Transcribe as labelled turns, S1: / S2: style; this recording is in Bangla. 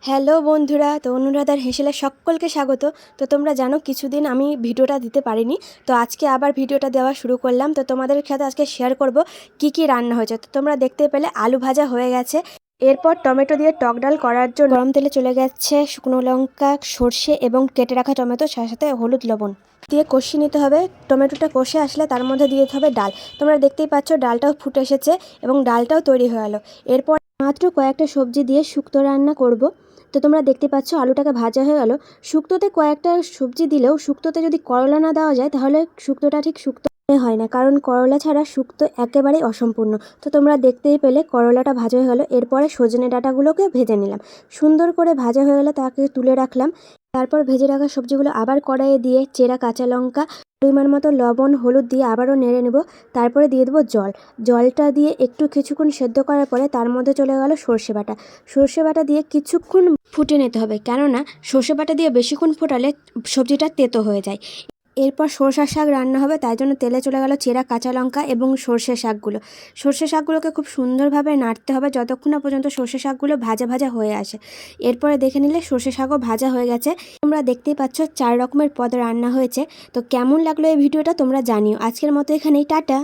S1: হ্যালো বন্ধুরা, তো অনুরাধার হেসেলে সকলকে স্বাগত। তো তোমরা জানো কিছুদিন আমি ভিডিওটা দিতে পারিনি, তো আজকে আবার ভিডিওটা দেওয়া শুরু করলাম। তো তোমাদের সাথে আজকে শেয়ার করব কি কি রান্না হয়েছে। তো তোমরা দেখতে পেলে আলু ভাজা হয়ে গেছে, এরপর টমেটো দিয়ে টক ডাল করার জন্য গরম তেলে চলে গেছে শুকনো লঙ্কা, সর্ষে এবং কেটে রাখা টমেটো, সাথে হলুদ লবণ দিয়ে কষিয়ে নিতে হবে। টমেটোটা কষে আসলে তার মধ্যে দিয়ে দিতে হবে ডাল। তোমরা দেখতেই পাচ্ছ ডালটাও ফুটে এসেছে এবং ডালটাও তৈরি হয়ে গেল। এরপর মাত্র কয়েকটা সবজি দিয়ে শুক্তো রান্না করব। তো তোমরা দেখতে পাচ্ছ আলুটাকে ভাজা হয়ে গেল। শুক্তোতে কয়েকটা সবজি দিলেও শুক্তোতে যদি করলা না দেওয়া যায় তাহলে শুক্তোটা ঠিক শুক্তো হয় না, কারণ করলা ছাড়া শুক্তো একেবারেই অসম্পূর্ণ। তো তোমরা দেখতেই পেলে করলাটা ভাজা হয়ে গেল। এরপরে সজনে ডাঁটাগুলোকে ভেজে নিলাম। সুন্দর করে ভাজা হয়ে গেলে তাকে তুলে রাখলাম। তারপর ভেজে রাখা সবজিগুলো আবার কড়াইয়ে দিয়ে চেরা কাঁচা লঙ্কা, পরিমাণ মতো লবণ, হলুদ দিয়ে আবারও নেড়ে নেব। তারপরে দিয়ে দেবো জলটা দিয়ে একটু কিছুক্ষণ সেদ্ধ করার পরে তার মধ্যে চলে গেল সর্ষে বাটা দিয়ে কিছুক্ষণ ফুটিয়ে নিতে হবে, কেননা সর্ষে বাটা দিয়ে বেশিক্ষণ ফোটালে সবজিটা তেতো হয়ে যায়। এরপর সরষের শাক রান্না হবে, তাই জন্য তেলে চলে গেল চেরা কাঁচা লঙ্কা এবং সর্ষে শাকগুলোকে খুব সুন্দরভাবে নাড়তে হবে যতক্ষণ না পর্যন্ত সর্ষে শাকগুলো ভাজা ভাজা হয়ে আসে। এরপরে দেখে নিলে সর্ষে শাকও ভাজা হয়ে গেছে। তোমরা দেখতেই পাচ্ছ 4 রকমের পদ রান্না হয়েছে। তো কেমন লাগলো এই ভিডিওটা তোমরা জানিও। আজকের মতো এখানেই, টাটা।